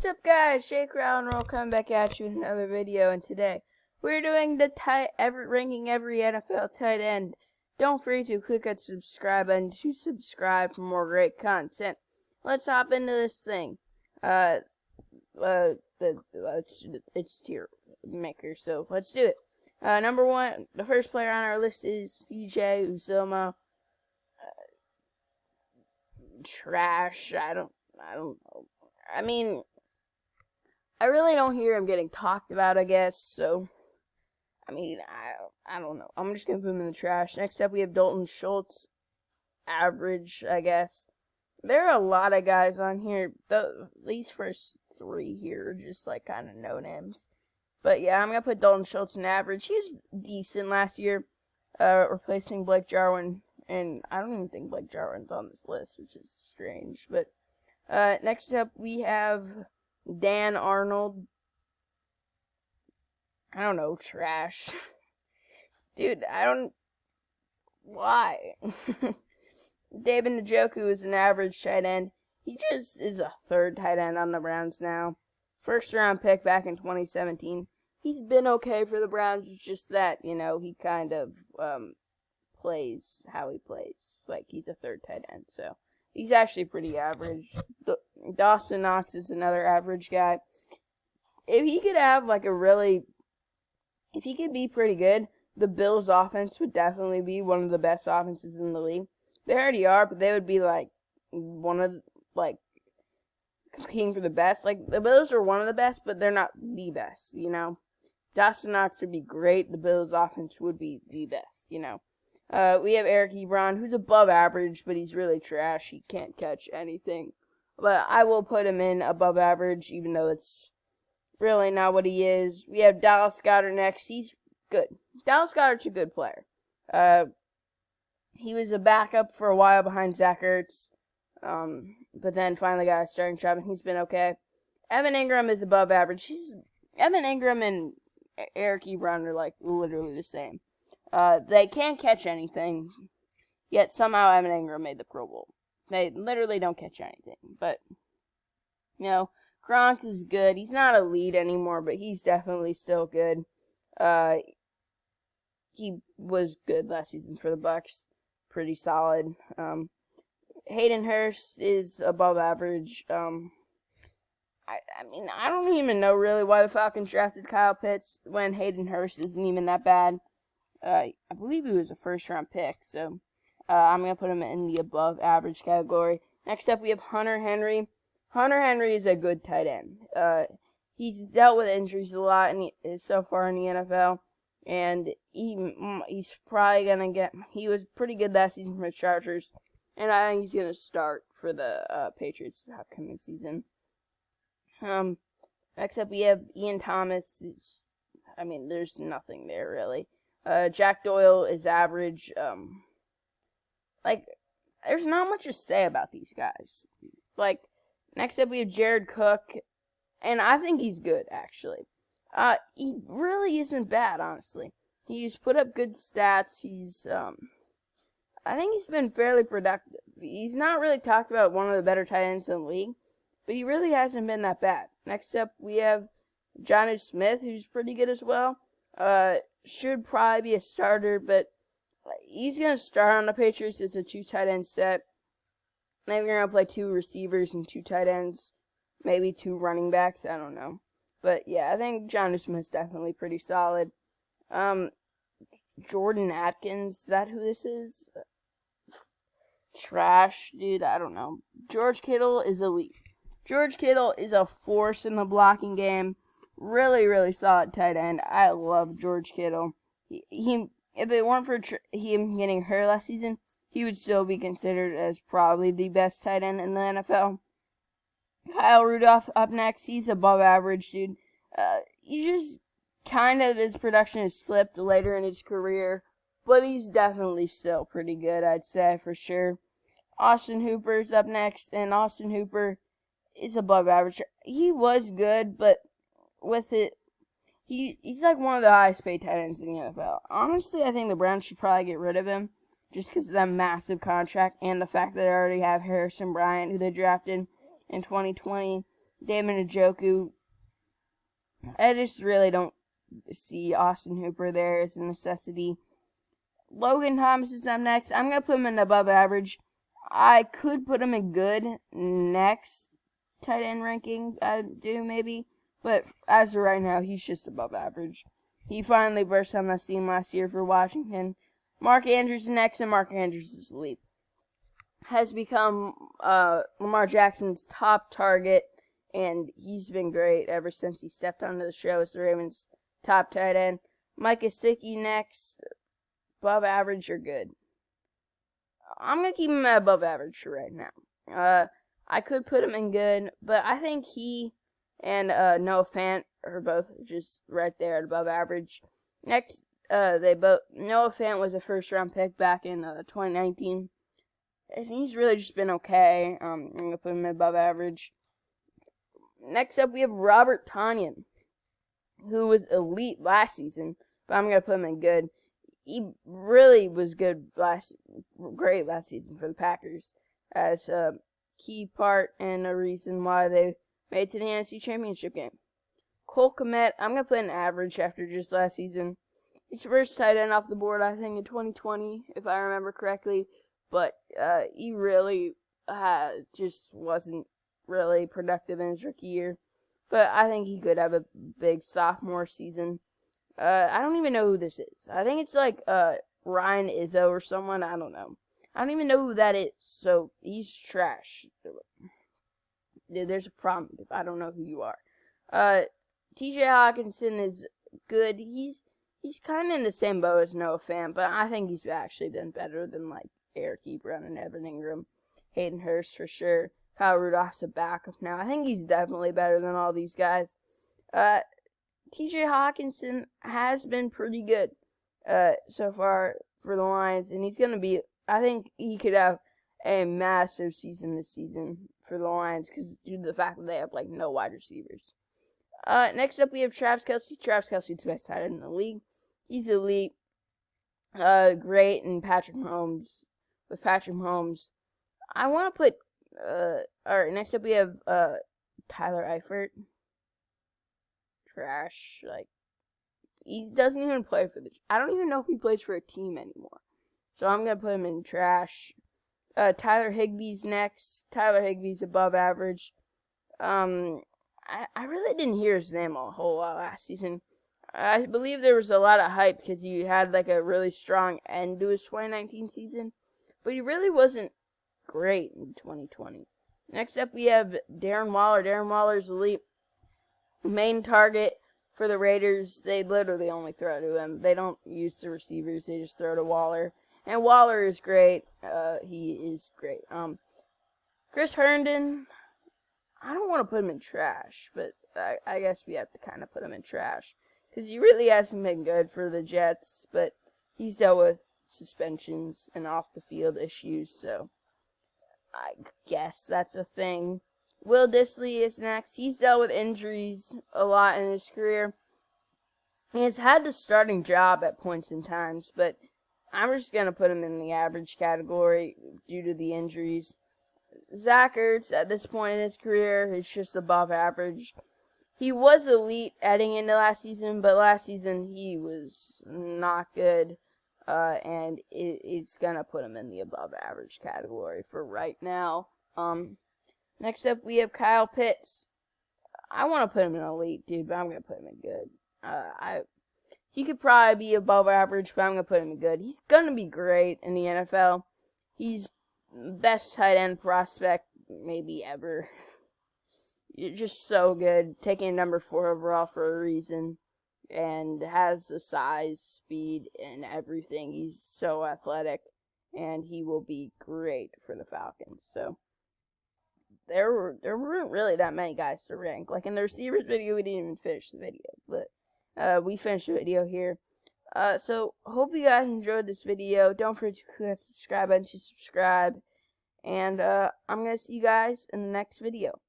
What's up, guys? Shake Round Roll coming back at you with another video, and today we're doing the ranking every NFL tight end. Don't forget to click that subscribe button to subscribe for more great content. Let's hop into this thing. It's tier maker, so let's do it. Number one, the first player on our list is CJ Uzomah. Trash. I don't know. I mean, I really don't hear him getting talked about, I guess, so, I don't know. I'm just going to put him in the trash. Next up, we have Dalton Schultz. Average, I guess. There are a lot of guys on here. These first three here are just, kind of no-names. But, yeah, I'm going to put Dalton Schultz in average. He was decent last year, replacing Blake Jarwin. And I don't even think Blake Jarwin's on this list, which is strange. But, next up, we have Dan Arnold. I don't know, trash. Dude, why? David Njoku is an average tight end. He just is a third tight end on the Browns now. First round pick back in 2017. He's been okay for the Browns. It's just that, he kind of plays how he plays. Like, he's a third tight end, so he's actually pretty average. Dawson Knox is another average guy. If he could have, if he could be pretty good, the Bills' offense would definitely be one of the best offenses in the league. They already are, but they would be, one of, competing for the best. The Bills are one of the best, but they're not the best, Dawson Knox would be great. The Bills' offense would be the best, We have Eric Ebron, who's above average, but he's really trash. He can't catch anything. But I will put him in above average, even though it's really not what he is. We have Dallas Goedert next. He's good. Dallas Goedert's a good player. He was a backup for a while behind Zach Ertz, but then finally got a starting job, and he's been okay. Evan Ingram is above average. Evan Ingram and Eric Ebron are, literally the same. They can't catch anything, yet somehow Evan Ingram made the Pro Bowl. They literally don't catch anything, but, Gronk is good. He's not elite anymore, but he's definitely still good. He was good last season for the Bucs. Pretty solid. Hayden Hurst is above average. I don't even know really why the Falcons drafted Kyle Pitts when Hayden Hurst isn't even that bad. I believe he was a first-round pick, so I'm going to put him in the above-average category. Next up, we have Hunter Henry. Hunter Henry is a good tight end. He's dealt with injuries a lot so far in the NFL, and he's probably going to get... He was pretty good last season for the Chargers, and I think he's going to start for the Patriots this upcoming season. Next up, we have Ian Thomas. There's nothing there, really. Jack Doyle is average. There's not much to say about these guys. Next up we have Jared Cook, and I think he's good, actually. He really isn't bad, honestly. He's put up good stats. I think he's been fairly productive. He's not really talked about one of the better tight ends in the league, but he really hasn't been that bad. Next up we have Jonnu Smith, who's pretty good as well. Should probably be a starter, but he's going to start on the Patriots. It's a 2 tight end set. Maybe you're going to play 2 receivers and 2 tight ends. Maybe 2 running backs. I don't know. But, yeah, I think Jonnu Smith's definitely pretty solid. Jordan Atkins, is that who this is? Trash, dude, I don't know. George Kittle is elite. George Kittle is a force in the blocking game. Really, really solid tight end. I love George Kittle. If it weren't for him getting hurt last season, he would still be considered as probably the best tight end in the NFL. Kyle Rudolph up next. He's above average, dude. His production has slipped later in his career, but he's definitely still pretty good, I'd say, for sure. Austin Hooper's up next, and Austin Hooper is above average. He was good, but with it, he's one of the highest paid tight ends in the NFL. Honestly, I think the Browns should probably get rid of him just because of that massive contract and the fact that they already have Harrison Bryant, who they drafted in 2020. David Njoku. I just really don't see Austin Hooper there as a necessity. Logan Thomas is up next. I'm going to put him in above average. I could put him in good next tight end ranking. I do maybe. But as of right now, he's just above average. He finally burst on the scene last year for Washington. Mark Andrews is next, and Mark Andrews is elite. Has become Lamar Jackson's top target, and he's been great ever since he stepped onto the show as the Ravens' top tight end. Mike Gesicki next, above average or good. I'm going to keep him at above average for right now. I could put him in good, but I think he and Noah Fant are both just right there at above average. Next, Noah Fant was a first-round pick back in 2019. And he's really just been okay. I'm going to put him above average. Next up, we have Robert Tonyan, who was elite last season, but I'm going to put him in good. He really was great last season for the Packers as a key part and a reason why they made it to the NFC Championship game. Cole Kmet, I'm going to put in average after just last season. He's first tight end off the board, I think, in 2020, if I remember correctly. But he really just wasn't really productive in his rookie year. But I think he could have a big sophomore season. I don't even know who this is. I think it's like Ryan Izzo or someone. I don't know. I don't even know who that is. So he's trash. There's a problem if I don't know who you are. T.J. Hawkinson is good. He's kind of in the same boat as Noah Fant, but I think he's actually been better than like Eric Ebron and Evan Ingram. Hayden Hurst for sure. Kyle Rudolph's a backup now. I think he's definitely better than all these guys. T.J. Hawkinson has been pretty good so far for the Lions, and he's going to be, I think he could have a massive season this season for the Lions because due to the fact that they have like no wide receivers. Next up we have Travis Kelce. Travis Kelce's the best tight end in the league. He's elite. Great, and Patrick Mahomes. With Patrick Mahomes, I want to put, alright, next up we have, Tyler Eifert. Trash, like, he doesn't even play for I don't even know if he plays for a team anymore, so I'm going to put him in trash. Tyler Higbee's next. Tyler Higbee's above average. I really didn't hear his name a whole lot last season. I believe there was a lot of hype because he had, like, a really strong end to his 2019 season. But he really wasn't great in 2020. Next up, we have Darren Waller. Darren Waller's elite. Main target for the Raiders. They literally only throw to him. They don't use the receivers. They just throw to Waller. And Waller is great. He is great. Chris Herndon, I don't want to put him in trash, but I guess we have to kind of put him in trash. Because he really hasn't been good for the Jets, but he's dealt with suspensions and off-the-field issues, so I guess that's a thing. Will Dissly is next. He's dealt with injuries a lot in his career. He has had the starting job at points in times, but I'm just going to put him in the average category due to the injuries. Zach Ertz, at this point in his career, is just above average. He was elite heading into last season, but last season he was not good. And it's going to put him in the above average category for right now. Next up, we have Kyle Pitts. I want to put him in elite, dude, but I'm going to put him in good. He could probably be above average, but I'm going to put him in good. He's going to be great in the NFL. He's best tight end prospect maybe ever. You're just so good. Taking number 4 overall for a reason. And has the size, speed, and everything. He's so athletic, and he will be great for the Falcons. So there weren't really that many guys to rank. Like in the receivers video, we didn't even finish the video, but we finished the video here. So hope you guys enjoyed this video. Don't forget to click that subscribe button to subscribe, and I'm gonna see you guys in the next video.